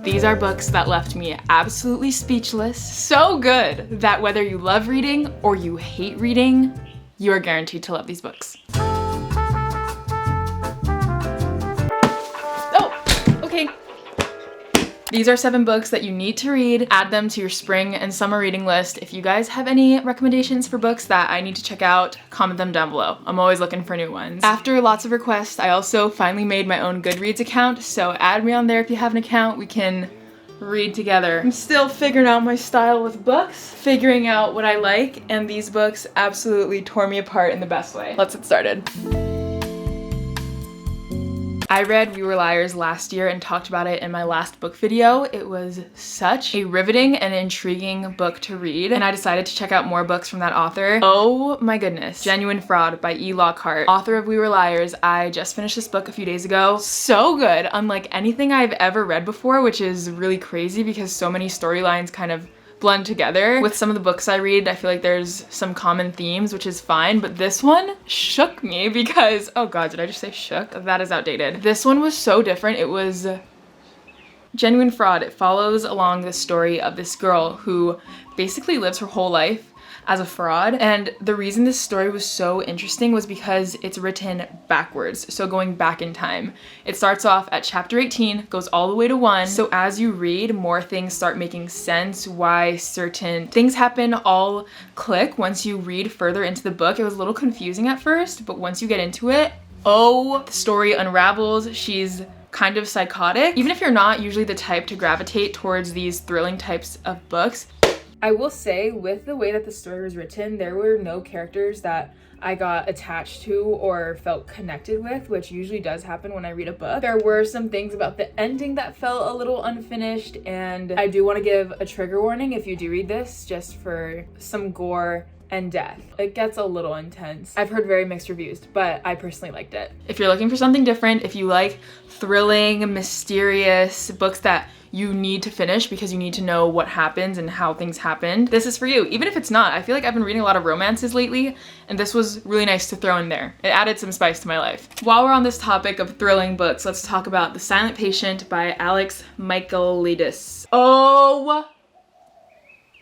These are books that left me absolutely speechless. So good that whether you love reading or you hate reading, you are guaranteed to love these books. Oh, okay. These are 7 books that you need to read. Add them to your spring and summer reading list. If you guys have any recommendations for books that I need to check out, comment them down below. I'm always looking for new ones. After lots of requests, I also finally made my own Goodreads account, so add me on there if you have an account. We can read together. I'm still figuring out my style with books, figuring out what I like, and these books absolutely tore me apart in the best way. Let's get started. I read We Were Liars last year and talked about it in my last book video. It was such a riveting and intriguing book to read, and I decided to check out more books from that author. Oh my goodness. Genuine Fraud by Lockhart, author of We Were Liars. I just finished this book a few days ago. So good, unlike anything I've ever read before, which is really crazy because so many storylines kind of blend together. With some of the books I read, I feel like there's some common themes, which is fine, but this one shook me because, oh god, did I just say shook? That is outdated. This one was so different. It was Genuine Fraud. It follows along the story of this girl who basically lives her whole life as a fraud, and the reason this story was so interesting was because it's written backwards, so going back in time. It starts off at chapter 18, goes all the way to 1, so as you read, more things start making sense, why certain things happen all click once you read further into the book. It was a little confusing at first, but once you get into it, oh, the story unravels. She's kind of psychotic. Even if you're not usually the type to gravitate towards these thrilling types of books, I will say, with the way that the story was written, there were no characters that I got attached to or felt connected with, which usually does happen when I read a book. There were some things about the ending that felt a little unfinished, and I do want to give a trigger warning if you do read this, just for some gore and death. It gets a little intense. I've heard very mixed reviews, but I personally liked it. If you're looking for something different, if you like thrilling, mysterious books that you need to finish because you need to know what happens and how things happened, this is for you. Even if it's not, I feel like I've been reading a lot of romances lately, and this was really nice to throw in there. It added some spice to my life. While we're on this topic of thrilling books, let's talk about The Silent Patient by Michaelitis. Oh,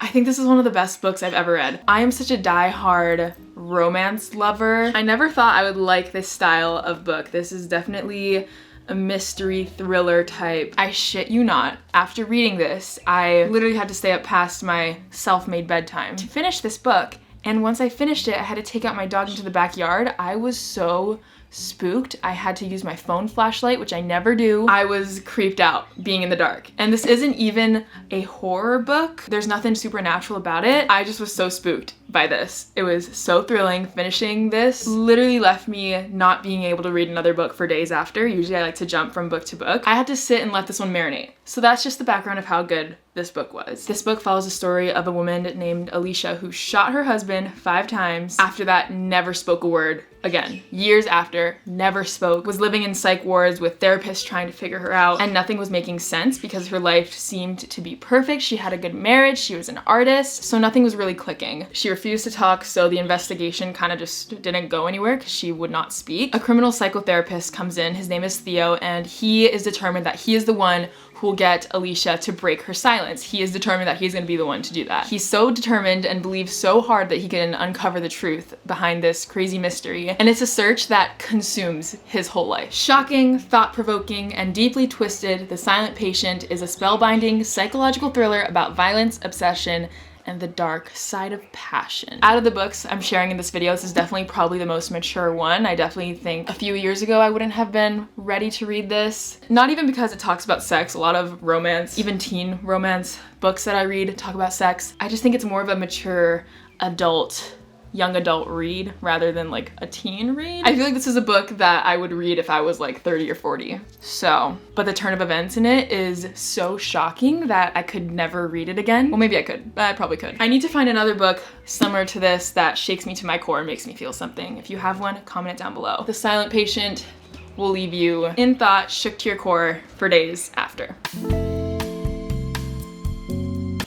I think this is one of the best books I've ever read. I am such a die-hard romance lover. I never thought I would like this style of book. This is definitely a mystery thriller type. I shit you not. After reading this, I literally had to stay up past my self-made bedtime to finish this book. And once I finished it, I had to take out my dog into the backyard. I was so spooked. I had to use my phone flashlight, which I never do. I was creeped out being in the dark. And this isn't even a horror book. There's nothing supernatural about it. I just was so spooked by this. It was so thrilling. Finishing this literally left me not being able to read another book for days after. Usually I like to jump from book to book. I had to sit and let this one marinate. So that's just the background of how good this book was. This book follows the story of a woman named Alicia who shot her husband 5 times. After that, never spoke a word again. Years after, never spoke. Was living in psych wards with therapists trying to figure her out, and nothing was making sense because her life seemed to be perfect. She had a good marriage, she was an artist, so nothing was really clicking. She refused to talk, so the investigation kind of just didn't go anywhere because she would not speak. A criminal psychotherapist comes in, his name is Theo, and he is determined that he is the one who will get Alicia to break her silence. He is determined that he's gonna be the one to do that. He's so determined and believes so hard that he can uncover the truth behind this crazy mystery, and it's a search that consumes his whole life. Shocking, thought-provoking, and deeply twisted, The Silent Patient is a spellbinding psychological thriller about violence, obsession, and the dark side of passion. Out of the books I'm sharing in this video, this is definitely probably the most mature one. I definitely think a few years ago I wouldn't have been ready to read this. Not even because it talks about sex. A lot of romance, even teen romance books that I read talk about sex. I just think it's more of a mature adult, young adult read rather than like a teen read. I feel like this is a book that I would read if I was like 30 or 40. So, but the turn of events in it is so shocking that I could never read it again. Well, maybe I could. I probably could. I need to find another book similar to this that shakes me to my core and makes me feel something. If you have one, comment it down below. The Silent Patient will leave you in thought, shook to your core for days after.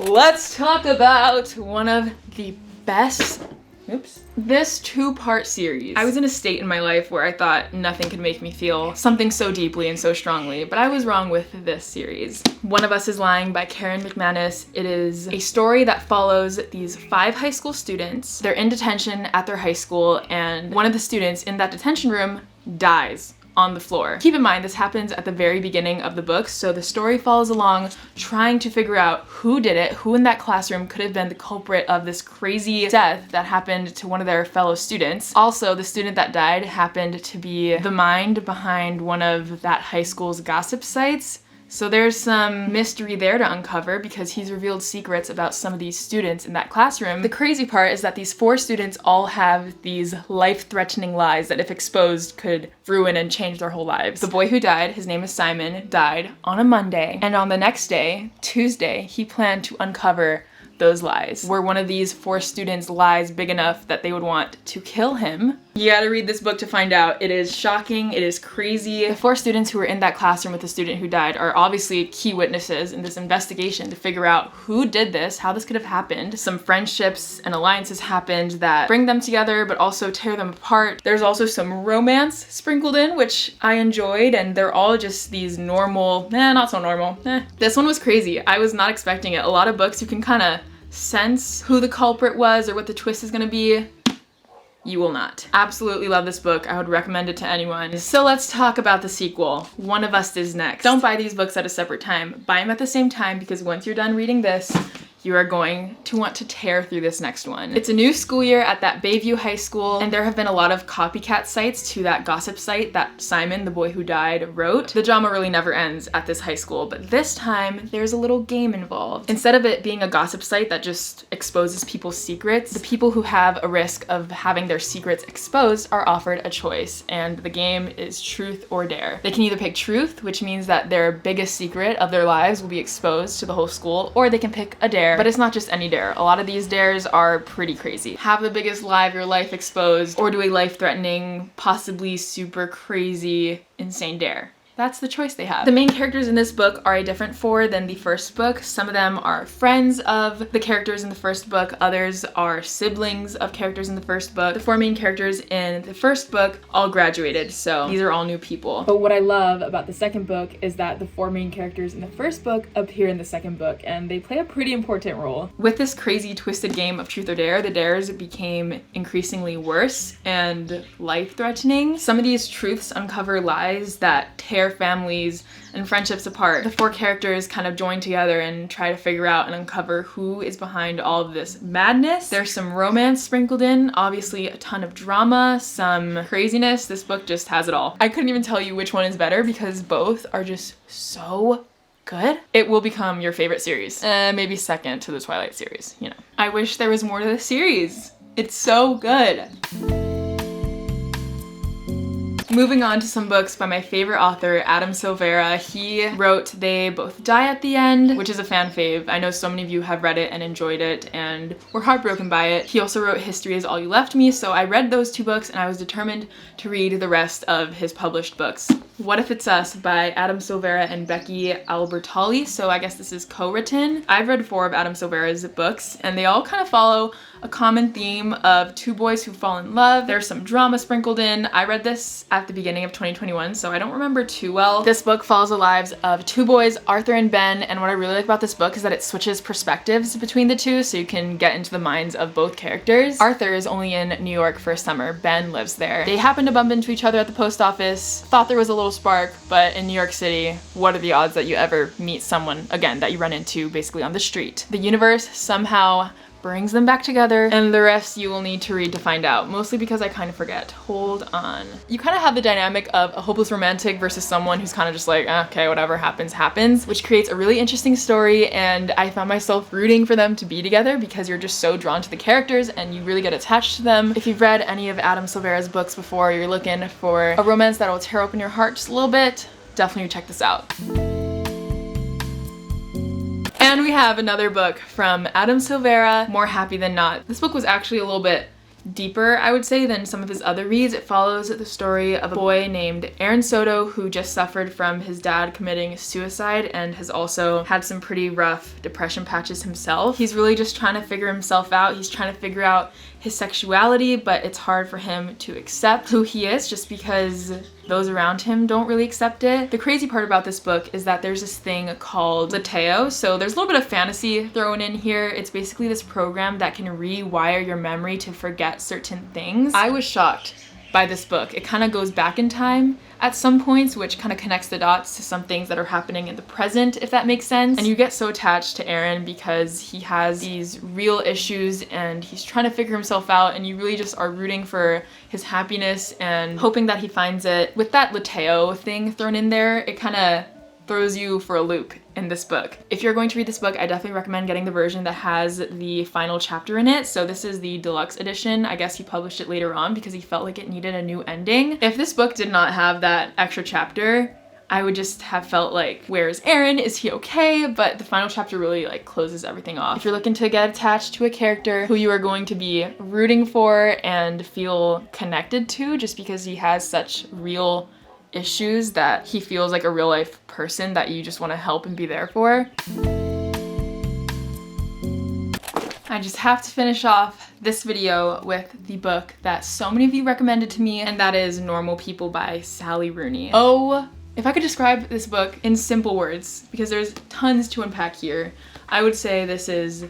Let's talk about one of the best Oops. This two-part series. I was in a state in my life where I thought nothing could make me feel something so deeply and so strongly, but I was wrong with this series. One of Us is Lying by Karen Mcmanus. It is a story that follows these 5 high school students. They're in detention at their high school, and one of the students in that detention room dies on the floor. Keep in mind, this happens at the very beginning of the book, so the story follows along trying to figure out who did it, who in that classroom could have been the culprit of this crazy death that happened to one of their fellow students. Also, the student that died happened to be the mind behind one of that high school's gossip sites. So there's some mystery there to uncover because he's revealed secrets about some of these students in that classroom. The crazy part is that these 4 students all have these life-threatening lies that if exposed could ruin and change their whole lives. The boy who died, his name is Simon, died on a Monday, and on the next day, Tuesday, he planned to uncover those lies. Were one of these 4 students' lies big enough that they would want to kill him? You gotta read this book to find out. It is shocking, it is crazy. The 4 students who were in that classroom with the student who died are obviously key witnesses in this investigation to figure out who did this, how this could have happened. Some friendships and alliances happened that bring them together but also tear them apart. There's also some romance sprinkled in, which I enjoyed, and they're all just these normal, not so normal. This one was crazy. I was not expecting it. A lot of books you can kind of sense who the culprit was or what the twist is gonna be. You will not. Absolutely love this book. I would recommend it to anyone. So let's talk about the sequel. One of Us is next. Don't buy these books at a separate time. Buy them at the same time because once you're done reading this, you are going to want to tear through this next one. It's a new school year at that Bayview High School, and there have been a lot of copycat sites to that gossip site that Simon, the boy who died, wrote. The drama really never ends at this high school, but this time there's a little game involved. Instead of it being a gossip site that just exposes people's secrets, the people who have a risk of having their secrets exposed are offered a choice, and the game is truth or dare. They can either pick truth, which means that their biggest secret of their lives will be exposed to the whole school, or they can pick a dare. But it's not just any dare. A lot of these dares are pretty crazy. Have the biggest lie of your life exposed, or do a life-threatening, possibly super crazy, insane dare. That's the choice they have. The main characters in this book are a different 4 than the first book. Some of them are friends of the characters in the first book. Others are siblings of characters in the first book. The 4 main characters in the first book all graduated, so these are all new people. But what I love about the second book is that the 4 main characters in the first book appear in the second book, and they play a pretty important role. With this crazy twisted game of truth or dare, the dares became increasingly worse and life-threatening. Some of these truths uncover lies that tear families and friendships apart. The 4 characters kind of join together and try to figure out and uncover who is behind all of this madness. There's some romance sprinkled in, obviously a ton of drama, some craziness. This book just has it all. I couldn't even tell you which one is better because both are just so good. It will become your favorite series. Maybe second to the Twilight series, you know. I wish there was more to the series. It's so good. Moving on to some books by my favorite author, Adam Silvera. He wrote They Both Die at the End, which is a fan fave. I know so many of you have read it and enjoyed it and were heartbroken by it. He also wrote History Is All You Left Me, so I read those 2 books and I was determined to read the rest of his published books. What If It's Us by Adam Silvera and Becky Albertalli, so I guess this is co-written. I've read 4 of Adam Silvera's books and they all kind of follow a common theme of 2 boys who fall in love. There's some drama sprinkled in. I read this at the beginning of 2021, so I don't remember too well. This book follows the lives of 2 boys, Arthur and Ben, and what I really like about this book is that it switches perspectives between the 2 so you can get into the minds of both characters. Arthur is only in New York for a summer. Ben lives there. They happen to bump into each other at the post office. Thought there was a little spark, but in New York City, what are the odds that you ever meet someone, again, that you run into basically on the street? The universe somehow brings them back together, and the rest you will need to read to find out, mostly because I kind of forget. Hold on. You kind of have the dynamic of a hopeless romantic versus someone who's kind of just like, okay, whatever happens, happens, which creates a really interesting story, and I found myself rooting for them to be together because you're just so drawn to the characters and you really get attached to them. If you've read any of Adam Silvera's books before, you're looking for a romance that'll tear open your heart just a little bit, definitely check this out. And we have another book from Adam Silvera, More Happy Than Not. This book was actually a little bit deeper, I would say, than some of his other reads. It follows the story of a boy named Aaron Soto who just suffered from his dad committing suicide and has also had some pretty rough depression patches himself. He's really just trying to figure himself out. He's trying to figure out his sexuality, but it's hard for him to accept who he is just because those around him don't really accept it. The crazy part about this book is that there's this thing called Lateo. So there's a little bit of fantasy thrown in here. It's basically this program that can rewire your memory to forget certain things. I was shocked by this book. It kind of goes back in time at some points, which kind of connects the dots to some things that are happening in the present, if that makes sense. And you get so attached to Aaron because he has these real issues and he's trying to figure himself out, and you really just are rooting for his happiness and hoping that he finds it. With that Lateo thing thrown in there, it kind of throws you for a loop in this book. If you're going to read this book, I definitely recommend getting the version that has the final chapter in it. So this is the deluxe edition. I guess he published it later on because he felt like it needed a new ending. If this book did not have that extra chapter, I would just have felt like, where's Aaron? Is he okay? But the final chapter really like closes everything off. If you're looking to get attached to a character who you are going to be rooting for and feel connected to just because he has such real issues that he feels like a real life person that you just want to help and be there for. I just have to finish off this video with the book that so many of you recommended to me, and that is Normal People by Sally Rooney. Oh, if I could describe this book in simple words, because there's tons to unpack here, I would say this is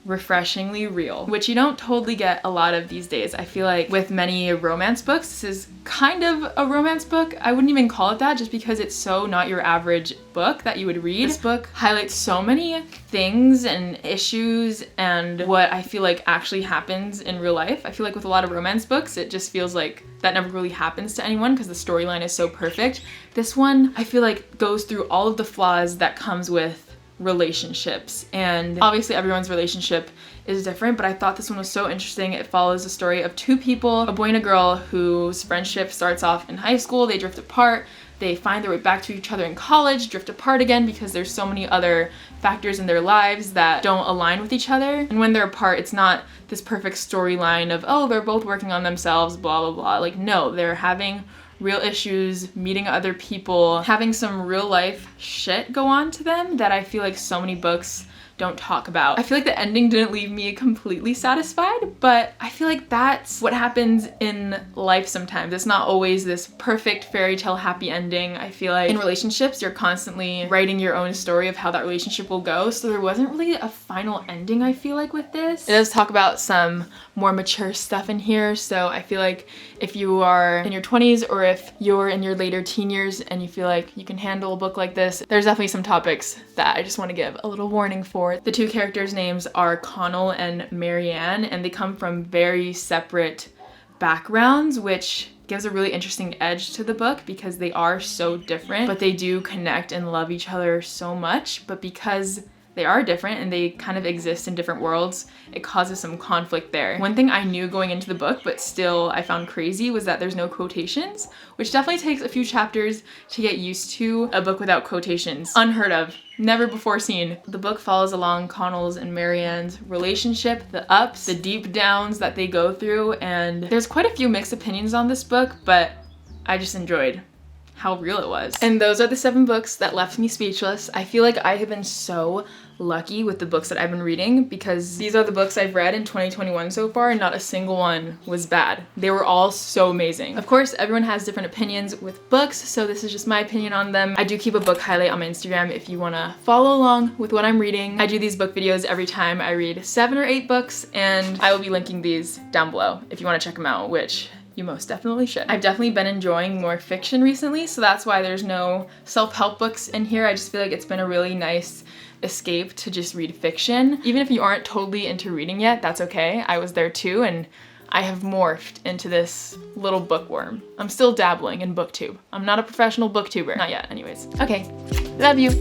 refreshingly real, which you don't totally get a lot of these days. I feel like with many romance books, this is kind of a romance book. I wouldn't even call it that just because it's so not your average book that you would read. This book highlights so many things and issues and what I feel like actually happens in real life. I feel like with a lot of romance books, it just feels like that never really happens to anyone because the storyline is so perfect. This one, I feel like goes through all of the flaws that comes with relationships, and obviously everyone's relationship is different, but I thought this one was so interesting. It follows the story of two people, a boy and a girl whose friendship starts off in high school, they drift apart, they find their way back to each other in college, drift apart again because there's so many other factors in their lives that don't align with each other. And when they're apart, it's not this perfect storyline of, oh, they're both working on themselves, blah, blah, blah. Like, no, they're having real issues, meeting other people, having some real life shit go on to them that I feel like so many books don't talk about. I feel like the ending didn't leave me completely satisfied, but I feel like that's what happens in life sometimes. It's not always this perfect fairy tale happy ending. I feel like in relationships, you're constantly writing your own story of how that relationship will go, so there wasn't really a final ending, I feel like, with this. It does talk about some more mature stuff in here, so I feel like if you are in your 20s or if you're in your later teen years and you feel like you can handle a book like this, there's definitely some topics that I just want to give a little warning for. The two characters' names are Connell and Marianne, and they come from very separate backgrounds, which gives a really interesting edge to the book because they are so different, but they do connect and love each other so much. But because they are different and they kind of exist in different worlds, it causes some conflict there. One thing I knew going into the book, but still I found crazy, was that there's no quotations, which definitely takes a few chapters to get used to. A book without quotations. Unheard of. Never before seen. The book follows along Connell's and Marianne's relationship, the ups, the deep downs that they go through, and there's quite a few mixed opinions on this book, but I just enjoyed how real it was. And those are the 7 books that left me speechless. I feel like I have been so lucky with the books that I've been reading because these are the books I've read in 2021 so far and not a single one was bad. They were all so amazing. Of course, everyone has different opinions with books, so this is just my opinion on them. I do keep a book highlight on my Instagram if you want to follow along with what I'm reading. I do these book videos every time I read 7 or 8 books, and I will be linking these down below if you want to check them out, which you most definitely should. I've definitely been enjoying more fiction recently, so that's why there's no self-help books in here. I just feel like it's been a really nice escape to just read fiction. Even if you aren't totally into reading yet, that's okay. I was there too, and I have morphed into this little bookworm. I'm still dabbling in booktube. I'm not a professional booktuber. Not yet, anyways. Okay, love you.